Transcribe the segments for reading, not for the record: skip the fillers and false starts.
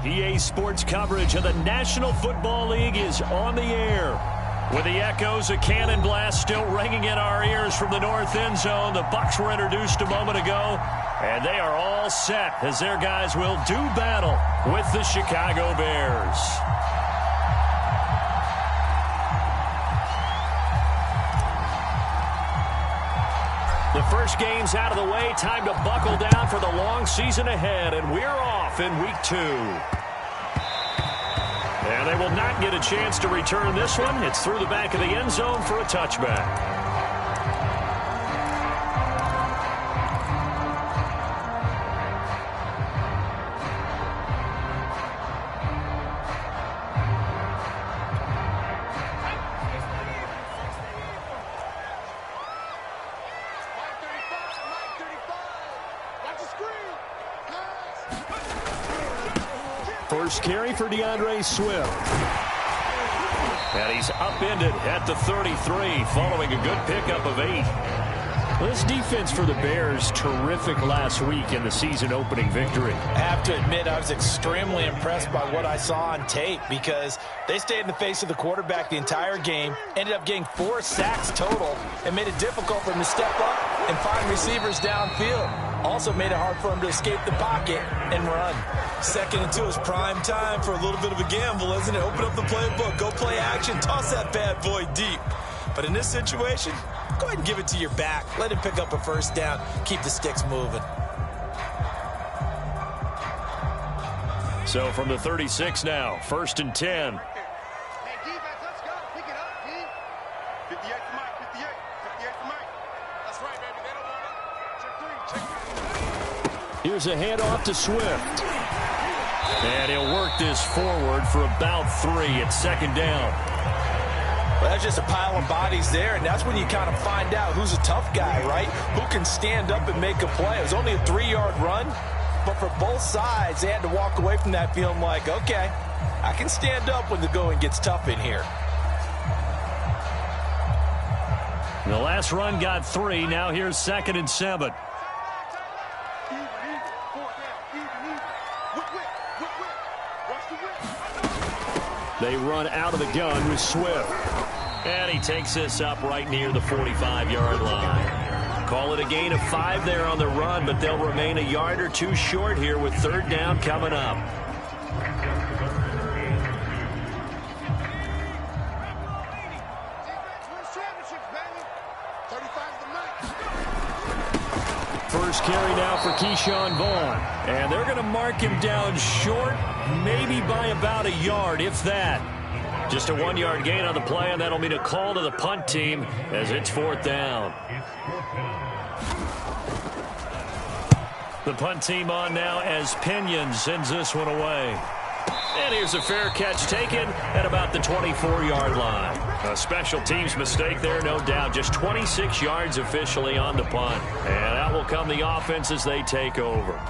EA Sports coverage of the National Football League is on the air. With the echoes of cannon blast still ringing in our ears from the north end zone, the Bucs were introduced a moment ago, and they are all set as their guys will do battle with the Chicago Bears. The first game's out of the way. Time to buckle down for the long season ahead, and we're off in week 2. And they will not get a chance to return this one. It's through the back of the end zone for a touchback. First carry for DeAndre Swift. And he's upended at the 33 following a good pickup of 8. This defense for the Bears, terrific last week in the season-opening victory. I have to admit, I was extremely impressed by what I saw on tape because they stayed in the face of the quarterback the entire game, ended up getting 4 sacks total, and made it difficult for him to step up and find receivers downfield. Also made it hard for him to escape the pocket and run. 2nd and 2 is prime time for a little bit of a gamble, isn't it? Open up the playbook, go play action, toss that bad boy deep. But in this situation, go ahead and give it to your back. Let him pick up a first down. Keep the sticks moving. So from the 36 now, 1st and 10. Hey, defense, let's go. Pick it up, D. 58 for Mike, 58. 58 for Mike. That's right, baby. They don't want it. Check 3. Here's a handoff to Swift. And he'll work this forward for about 3 at 2nd down. Well, that's just a pile of bodies there, and that's when you kind of find out who's a tough guy, right? Who can stand up and make a play. It was only a 3-yard run, but for both sides, they had to walk away from that feeling like, okay, I can stand up when the going gets tough in here. The last run got 3. Now here's 2nd and 7. They run out of the gun with Swift. And he takes this up right near the 45-yard line. Call it a gain of 5 there on the run, but they'll remain a yard or 2 short here with 3rd down coming up. First carry now for Keyshawn Vaughn. And they're going to mark him down short, maybe by about a yard, if that. Just a 1-yard gain on the play, and that'll mean a call to the punt team as it's 4th down. The punt team on now as Pinion sends this one away. And here's a fair catch taken at about the 24-yard line. A special teams mistake there, no doubt. Just 26 yards officially on the punt. And out will come the offense as they take over.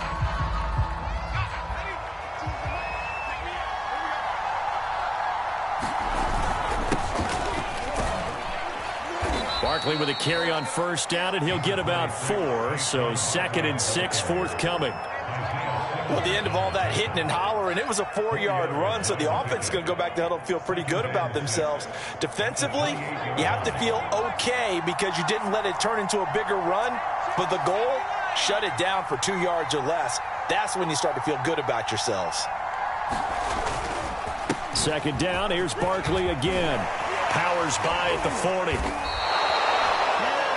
Barkley with a carry on 1st down, and he'll get about 4. So 2nd and 6 forthcoming. Well, at the end of all that hitting and hollering, it was a 4-yard run, so the offense is going to go back to huddle and feel pretty good about themselves. Defensively, you have to feel okay because you didn't let it turn into a bigger run, but the goal, shut it down for 2 yards or less. That's when you start to feel good about yourselves. 2nd down, here's Barkley again. Powers by at the 40.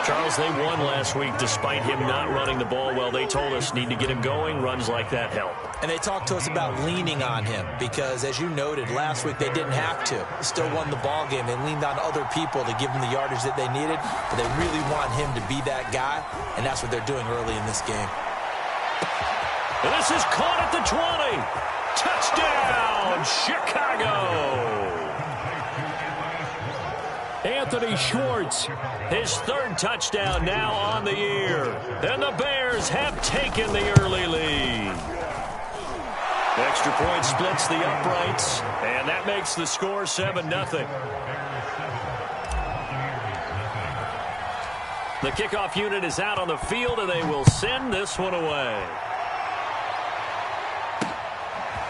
Charles, they won last week despite him not running the ball well. They told us need to get him going. Runs like that help. And they talked to us about leaning on him because, as you noted, last week they didn't have to. Still won the ball game. They leaned on other people to give them the yardage that they needed, but they really want him to be that guy, and that's what they're doing early in this game. And this is caught at the 20. Touchdown, Chicago. Anthony Schwartz, his 3rd touchdown now on the year. And the Bears have taken the early lead. Extra point splits the uprights, and that makes the score 7-0. The kickoff unit is out on the field, and they will send this one away.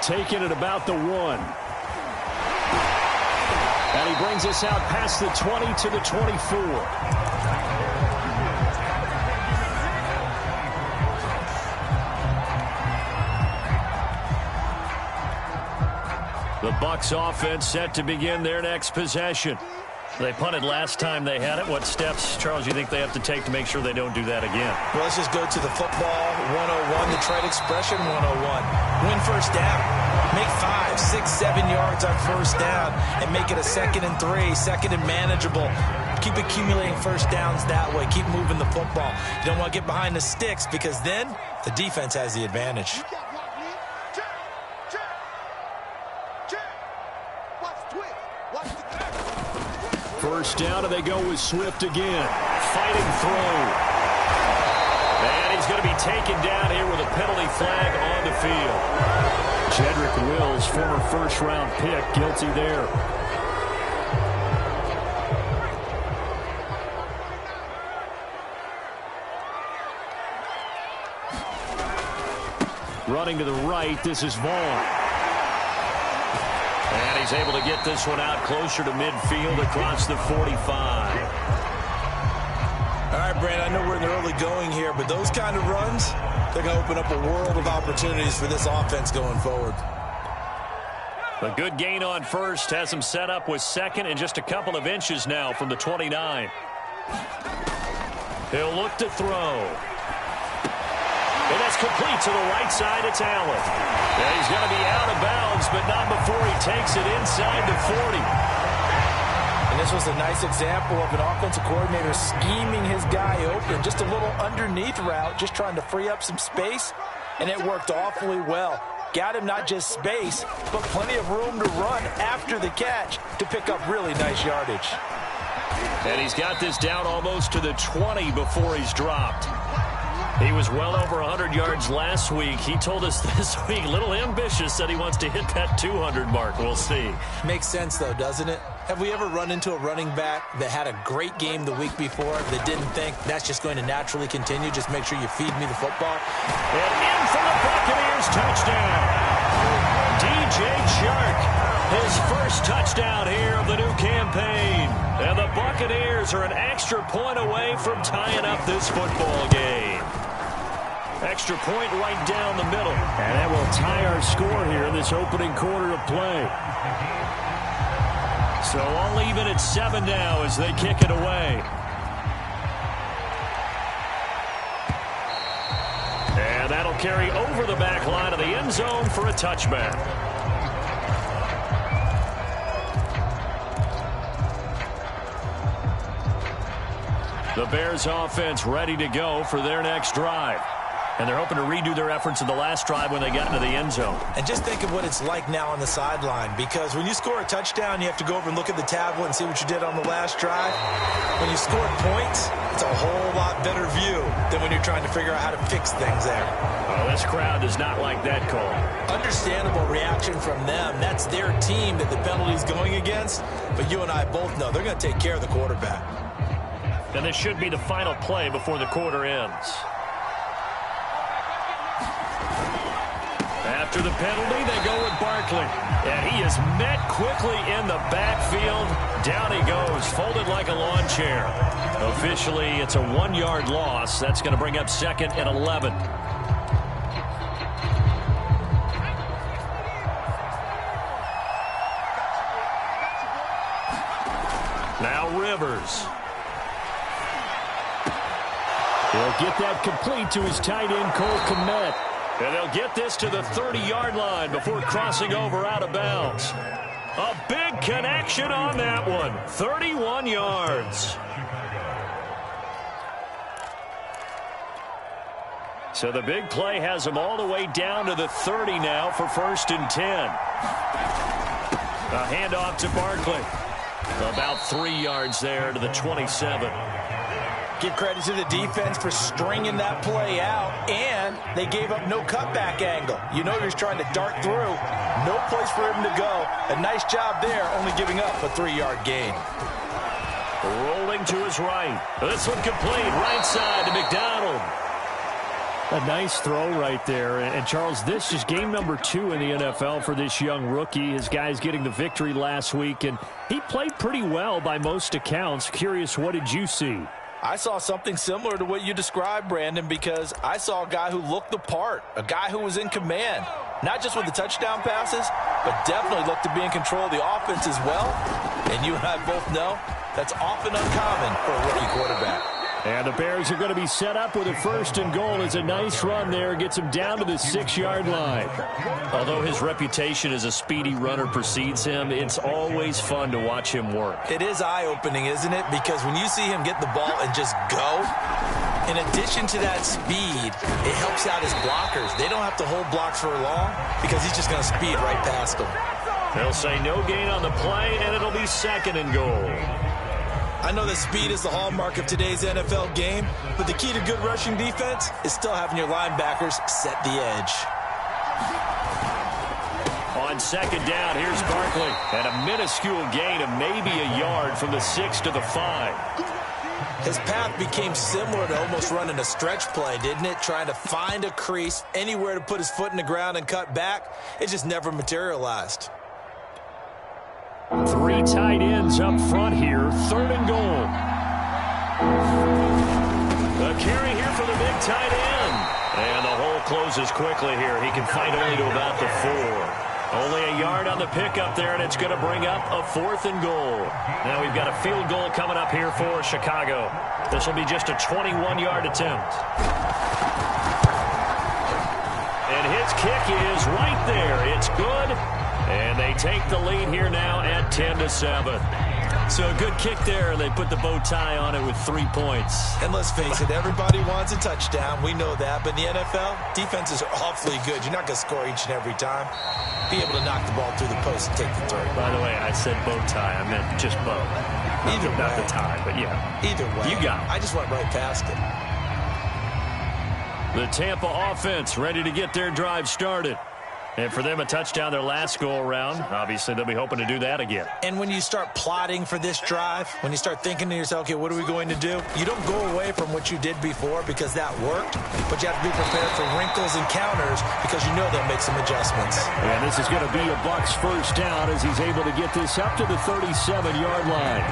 taken at about the 1. And he brings us out past the 20 to the 24. The Bucs offense set to begin their next possession. They punted last time they had it. What steps, Charles, you think they have to take to make sure they don't do that again? Well, let's just go to the football 101, the trade expression 101. Win first down. Make 5, 6, 7 yards on first down and make it a 2nd and 3, 2nd and manageable. Keep accumulating first downs that way. Keep moving the football. You don't want to get behind the sticks because then the defense has the advantage. First down, and they go with Swift again. Fighting throw. And he's going to be taken down here with a penalty flag on the field. Jedrick Wills, former first-round pick, guilty there. Running to the right, this is Vaughn. And he's able to get this one out closer to midfield across the 45. All right, Brand, I know we're in the early going here, but those kind of runs, they're going to open up a world of opportunities for this offense going forward. A good gain on first has him set up with 2nd and just a couple of inches now from the 29. He'll look to throw. And that's complete to the right side. It's Allen. Yeah, he's going to be out of bounds, but not before he takes it inside the 40. And this was a nice example of an offensive coordinator scheming his guy open. Just a little underneath route, just trying to free up some space, and it worked awfully well. Got him not just space, but plenty of room to run after the catch to pick up really nice yardage. And he's got this down almost to the 20 before he's dropped. He was well over 100 yards last week. He told us this week, a little ambitious, said he wants to hit that 200 mark. We'll see. Makes sense, though, doesn't it? Have we ever run into a running back that had a great game the week before that didn't think that's just going to naturally continue? Just make sure you feed me the football. And in for the Buccaneers touchdown. DJ Chark, his first touchdown here of the new campaign. And the Buccaneers are an extra point away from tying up this football game. Extra point right down the middle. And that will tie our score here in this opening quarter of play. So I'll leave it at 7 now as they kick it away. And that'll carry over the back line of the end zone for a touchback. The Bears offense ready to go for their next drive. And they're hoping to redo their efforts in the last drive when they got into the end zone. And just think of what it's like now on the sideline, because when you score a touchdown, you have to go over and look at the tablet and see what you did on the last drive. When you score points, it's a whole lot better view than when you're trying to figure out how to fix things there. Oh, this crowd does not like that call. Understandable reaction from them. That's their team that the penalty's going against. But you and I both know they're going to take care of the quarterback. And this should be the final play before the quarter ends. After the penalty, they go with Barkley. And he is met quickly in the backfield. Down he goes, folded like a lawn chair. Officially, it's a 1-yard loss. That's going to bring up 2nd and 11. Now Rivers. He'll get that complete to his tight end, Cole Kmet. And they'll get this to the 30-yard line before crossing over out of bounds. A big connection on that one. 31 yards. So the big play has them all the way down to the 30 now for 1st and 10. A handoff to Barkley. About 3 yards there to the 27. Give credit to the defense for stringing that play out, and they gave up no cutback angle. You know he was trying to dart through. No place for him to go. A nice job there, only giving up a 3-yard gain. Rolling to his right. This one complete, right side to McDonald. A nice throw right there. And Charles, this is game number 2 in the NFL for this young rookie. His guys getting the victory last week, and he played pretty well by most accounts. Curious, what did you see? I saw something similar to what you described, Brandon, because I saw a guy who looked the part, a guy who was in command, not just with the touchdown passes, but definitely looked to be in control of the offense as well. And you and I both know that's often uncommon for a rookie quarterback. And the Bears are going to be set up with a 1st and goal. It's a nice run there. Gets him down to the 6-yard line. Although his reputation as a speedy runner precedes him, it's always fun to watch him work. It is eye-opening, isn't it? Because when you see him get the ball and just go, in addition to that speed, it helps out his blockers. They don't have to hold blocks for long because he's just going to speed right past them. They'll say no gain on the play, and it'll be 2nd and goal. I know that speed is the hallmark of today's NFL game, but the key to good rushing defense is still having your linebackers set the edge. On 2nd down, here's Barkley. And a minuscule gain of maybe a yard from the 6 to the 5. His path became similar to almost running a stretch play, didn't it? Trying to find a crease, anywhere to put his foot in the ground and cut back. It just never materialized. 3 tight ends up front here. 3rd and goal. A carry here for the big tight end. And the hole closes quickly here. He can fight only to about the 4. Only a yard on the pickup there, and it's going to bring up a 4th and goal. Now we've got a field goal coming up here for Chicago. This will be just a 21-yard attempt. And his kick is right there. It's good. And they take the lead here now at 10-7. So a good kick there. They put the bow tie on it with 3 points. And let's face it, everybody wants a touchdown. We know that. But in the NFL, defenses are awfully good. You're not going to score each and every time. Be able to knock the ball through the post and take the throw. By the way, I said bow tie. I meant just bow. Either way. Not the tie, but yeah. Either way. You got it. I just went right past it. The Tampa offense ready to get their drive started. And for them, a touchdown their last go-around. Obviously, they'll be hoping to do that again. And when you start plotting for this drive, when you start thinking to yourself, okay, what are we going to do? You don't go away from what you did before because that worked, but you have to be prepared for wrinkles and counters because you know they'll make some adjustments. And this is going to be a Bucs 1st down as he's able to get this up to the 37-yard line.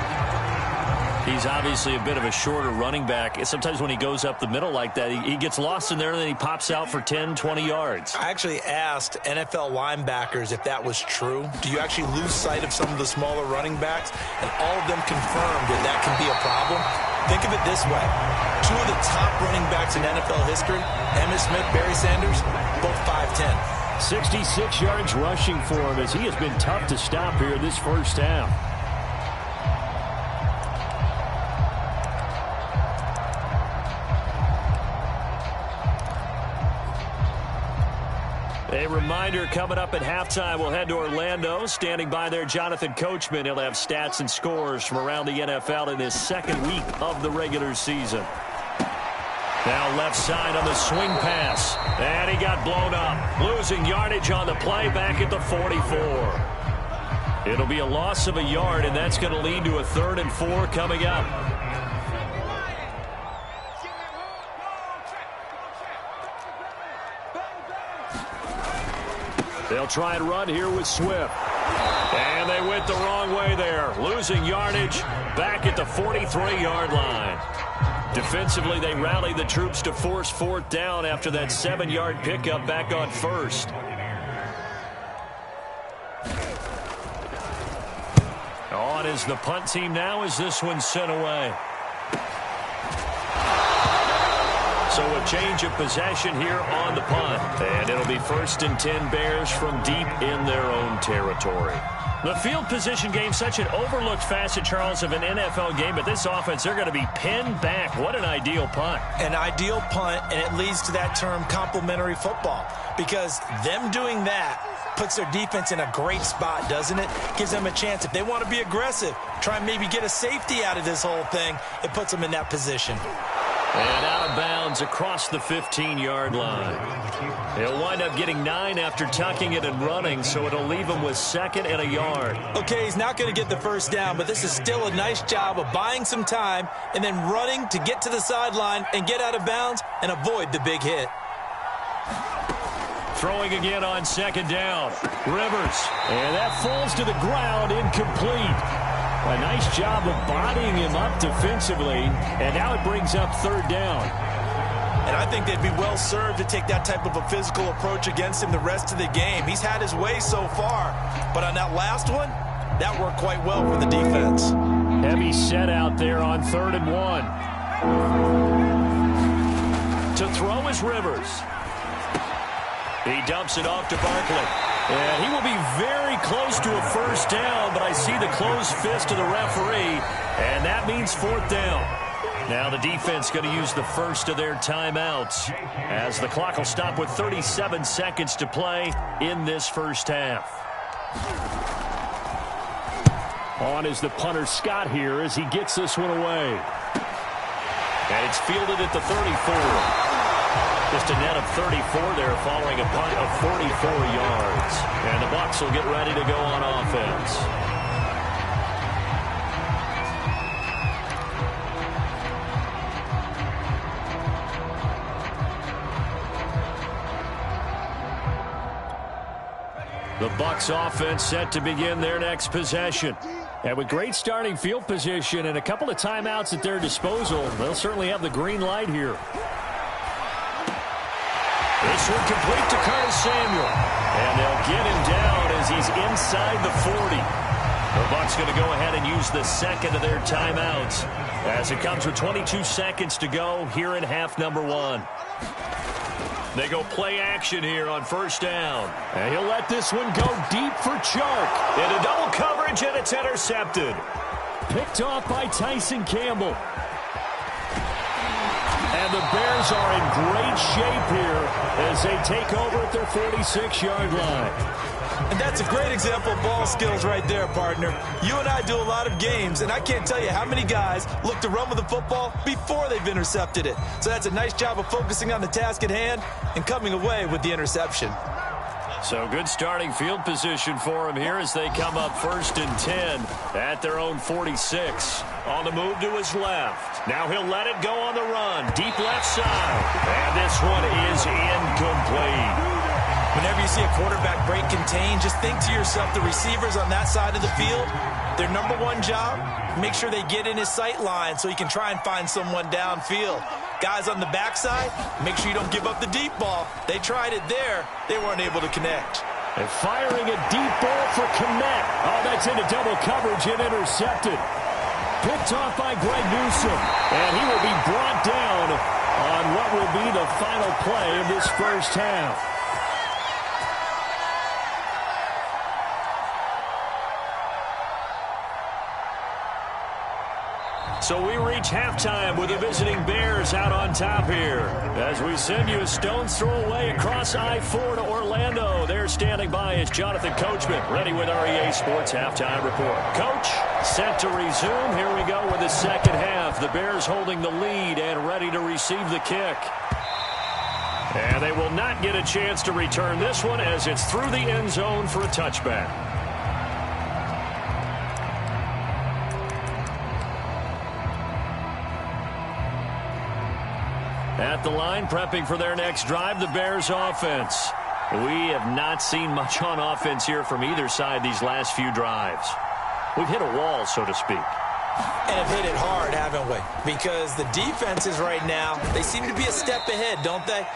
He's obviously a bit of a shorter running back. Sometimes when he goes up the middle like that, he gets lost in there, and then he pops out for 10, 20 yards. I actually asked NFL linebackers if that was true. Do you actually lose sight of some of the smaller running backs? And all of them confirmed that can be a problem. Think of it this way. 2 of the top running backs in NFL history, Emmitt Smith, Barry Sanders, both 5'10". 66 yards rushing for him as he has been tough to stop here this 1st half. A reminder coming up at halftime, we'll head to Orlando. Standing by there, Jonathan Coachman. He'll have stats and scores from around the NFL in his 2nd week of the regular season. Now left side on the swing pass. And he got blown up. Losing yardage on the play back at the 44. It'll be a loss of a yard, and that's going to lead to a 3rd and 4 coming up. They'll try and run here with Swift. And they went the wrong way there. Losing yardage back at the 43-yard line. Defensively, they rallied the troops to force 4th down after that 7-yard pickup back on 1st. On is the punt team now as this one's sent away. So a change of possession here on the punt. And it'll be 1st and 10 Bears from deep in their own territory. The field position game, such an overlooked facet, Charles, of an NFL game. But this offense, they're going to be pinned back. What an ideal punt. An ideal punt, and it leads to that term complementary football. Because them doing that puts their defense in a great spot, doesn't it? Gives them a chance. If they want to be aggressive, try and maybe get a safety out of this whole thing, it puts them in that position. And out of bounds across the 15-yard line. He'll wind up getting 9 after tucking it and running, so it'll leave him with 2nd and a yard. Okay, he's not going to get the 1st down, but this is still a nice job of buying some time and then running to get to the sideline and get out of bounds and avoid the big hit. Throwing again on second down. Rivers. And that falls to the ground, incomplete. A nice job of bodying him up defensively. And now it brings up third down. And I think they'd be well served to take that type of a physical approach against him the rest of the game. He's had his way so far. But on that last one, that worked quite well for the defense. Heavy set out there on 3rd and 1. To throw is Rivers. He dumps it off to Barkley. And he will be very close to a first down, but I see the closed fist of the referee, and that means 4th down. Now the defense going to use the first of their timeouts as the clock will stop with 37 seconds to play in this first half. On is the punter Scott here as he gets this one away. And it's fielded at the 34. Just a net of 34 there following a punt of 44 yards. And the Bucs will get ready to go on offense. The Bucs offense set to begin their next possession. And with great starting field position and a couple of timeouts at their disposal, they'll certainly have the green light here. This one complete to Curtis Samuel. And they'll get him down as he's inside the 40. The Bucs going to go ahead and use the second of their timeouts as it comes with 22 seconds to go here in half number 1. They go play action here on first down. And he'll let this one go deep for Chark. Into double coverage, and it's intercepted. Picked off by Tyson Campbell. And the Bears are in great shape here as they take over at their 46-yard line. And that's a great example of ball skills right there, partner. You and I do a lot of games, and I can't tell you how many guys look to run with the football before they've intercepted it. So that's a nice job of focusing on the task at hand and coming away with the interception. So good starting field position for him here as they come up 1st and 10 at their own 46. On the move to his left. Now he'll let it go on the run. Deep left side. And this one is incomplete. Whenever you see a quarterback break contain, just think to yourself, the receivers on that side of the field, their number one job, make sure they get in his sight line so he can try and find someone downfield. Guys on the backside, make sure you don't give up the deep ball. They tried it there. They weren't able to connect. And firing a deep ball for Kmet. Oh, that's into double coverage and intercepted. Picked off by Greg Newsome. And he will be brought down on what will be the final play of this first half. So we reach halftime with the visiting Bears out on top here. As we send you a stone's throw away across I-4 to Orlando. There standing by is Jonathan Coachman, ready with our EA Sports Halftime Report. Coach, set to resume. Here we go with the second half. The Bears holding the lead and ready to receive the kick. And they will not get a chance to return this one as it's through the end zone for a touchback. At the line, prepping for their next drive, the Bears offense. We have not seen much on offense here from either side these last few drives. We've hit a wall, so to speak. And have hit it hard, haven't we? Because the defenses right now, they seem to be a step ahead, don't they?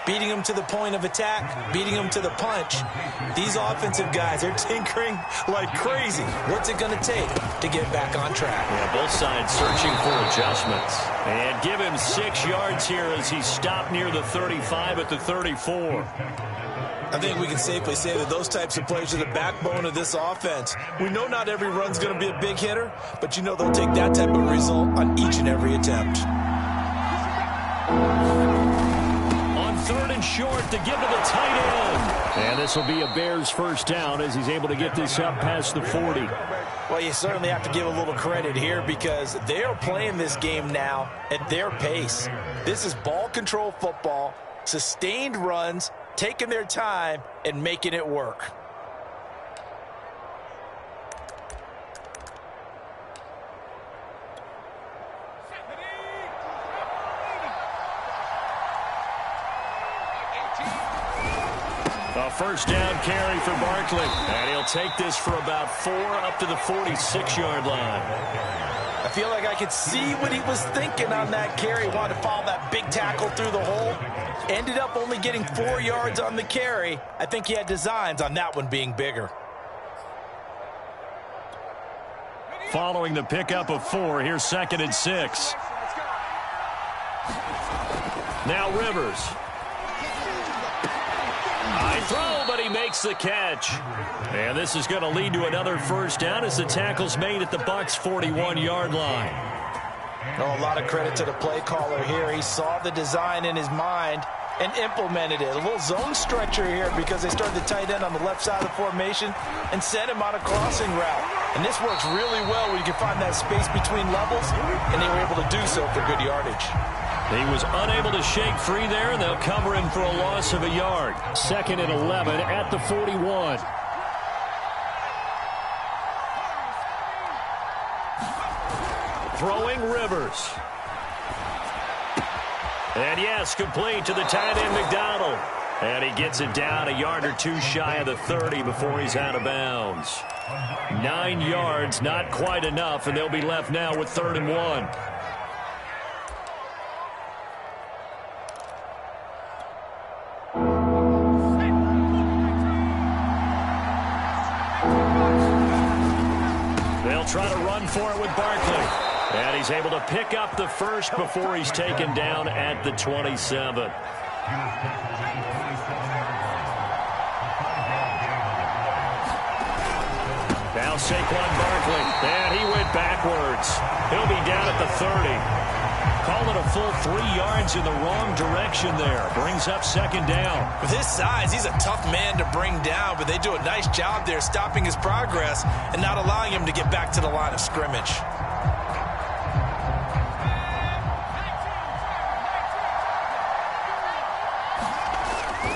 Beating them to the point of attack, beating them to the punch. These offensive guys, they're tinkering like crazy. What's it going to take to get back on track? Yeah, both sides searching for adjustments. And give him 6 yards here as he stopped near the 35 at the 34. I think we can safely say that those types of plays are the backbone of this offense. We know not every run's going to be a big hitter, but you know they'll take that type of result on each and every attempt. Third and short to give to the tight end. And this will be a Bears first down as he's able to get this up past the 40. Well, you certainly have to give a little credit here because they are playing this game now at their pace. This is ball control football, sustained runs, taking their time and making it work. A first down carry for Barkley. And he'll take this for about 4 up to the 46-yard line. I feel like I could see what he was thinking on that carry. Wanted to follow that big tackle through the hole. Ended up only getting 4 yards on the carry. I think he had designs on that one being bigger. Following the pickup of 4, here's 2nd and 6. Now Rivers. High throw, but he makes the catch. And this is going to lead to another first down as the tackle's made at the Bucs' 41-yard line. Oh, a lot of credit to the play caller here. He saw the design in his mind and implemented it. A little zone stretcher here because they started the tight end on the left side of the formation and sent him on a crossing route. And this works really well when you can find that space between levels, and they were able to do so for good yardage. He was unable to shake free there, and they'll cover him for a loss of a yard. 2nd and 11 at the 41. Throwing Rivers. And yes, complete to the tight end McDonald. And he gets it down a yard or 2 shy of the 30 before he's out of bounds. 9 yards, not quite enough, and they'll be left now with 3rd and 1. They'll try to run for it with Barkley. And he's able to pick up the first before he's taken down at the 27. Now Saquon Barkley, and he went backwards. He'll be down at the 30. Call it a full 3 yards in the wrong direction there. Brings up 2nd down. With his size, he's a tough man to bring down, but they do a nice job there stopping his progress and not allowing him to get back to the line of scrimmage.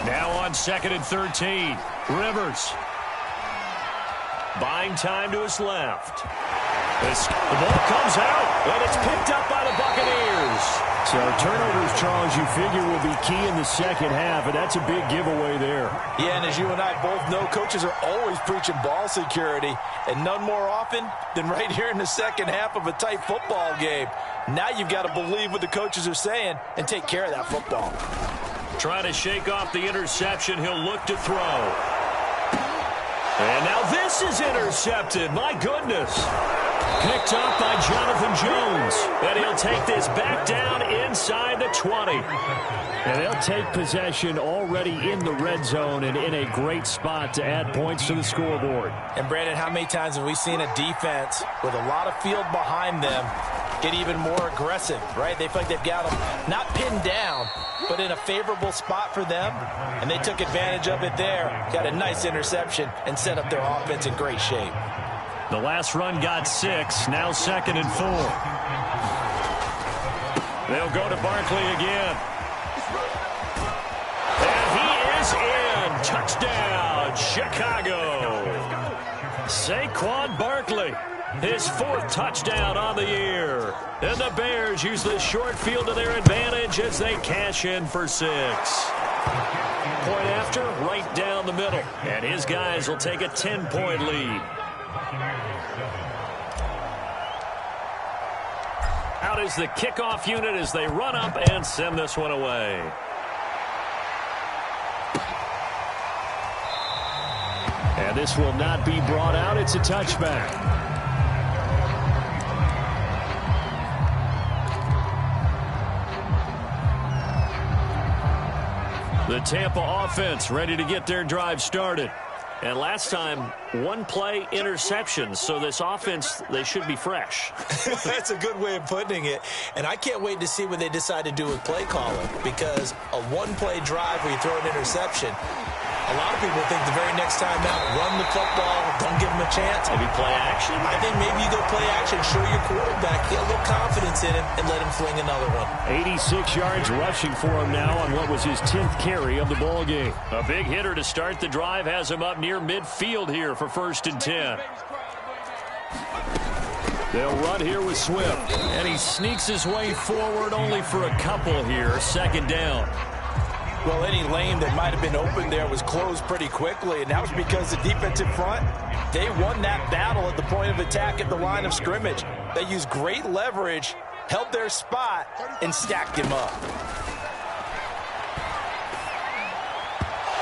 Now on 2nd and 13. Rivers. Buying time to his left. The ball comes out, and it's picked up by the Buccaneers. So turnovers, Charles, you figure will be key in the second half, and that's a big giveaway there. Yeah, and as you and I both know, coaches are always preaching ball security, and none more often than right here in the second half of a tight football game. Now you've got to believe what the coaches are saying and take care of that football. Trying to shake off the interception, he'll look to throw. And now this is intercepted. My goodness. Picked up by Jonathan Jones. And he'll take this back down inside the 20. And they'll take possession already in the red zone and in a great spot to add points to the scoreboard. And, Brandon, how many times have we seen a defense with a lot of field behind them get even more aggressive, right? They feel like they've got them not pinned down, but in a favorable spot for them, and they took advantage of it there. Got a nice interception and set up their offense in great shape. The last run got 6, now 2nd and 4. They'll go to Barkley again. And he is in. Touchdown, Chicago. Saquon Barkley, his 4th touchdown on the year. And the Bears use this short field to their advantage as they cash in for 6. Point after, right down the middle. And his guys will take a 10-point lead. Out is the kickoff unit as they run up and send this one away. And this will not be brought out. It's a touchback. The Tampa offense ready to get their drive started. And last time, 1-play interception. So this offense, they should be fresh. That's a good way of putting it. And I can't wait to see what they decide to do with play calling, because a 1-play drive where you throw an interception, a lot of people think the very next time out, run the football, don't give them a chance. Maybe play action? I think maybe you go play action, show your quarterback, get a little confidence in him, and let him fling another one. 86 yards rushing for him now on what was his 10th carry of the ball game. A big hitter to start the drive has him up near midfield here for 1st and 10. They'll run here with Swift. And he sneaks his way forward only for a couple here. 2nd down. Well, any lane that might have been open there was closed pretty quickly, and that was because the defensive front, they won that battle at the point of attack at the line of scrimmage. They used great leverage, held their spot, and stacked him up.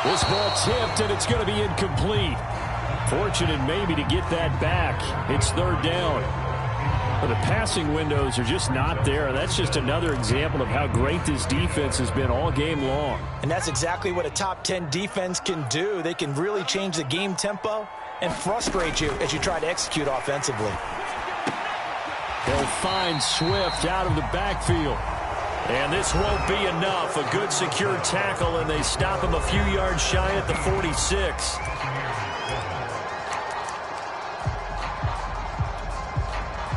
This ball tipped, and it's going to be incomplete. Fortunate maybe to get that back. It's third down. But the passing windows are just not there. That's just another example of how great this defense has been all game long. And that's exactly what a top 10 defense can do. They can really change the game tempo and frustrate you as you try to execute offensively. They'll find Swift out of the backfield. And this won't be enough. A good secure tackle, and they stop him a few yards shy at the 46.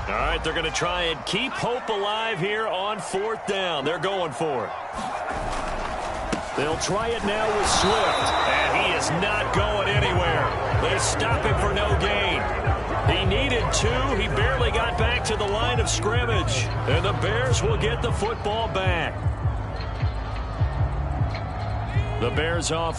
All right, they're going to try and keep hope alive here on fourth down. They're going for it. They'll try it now with Swift. And he is not going anywhere. They stop him for no gain. He needed 2. He barely got back to the line of scrimmage. And the Bears will get the football back. The Bears off.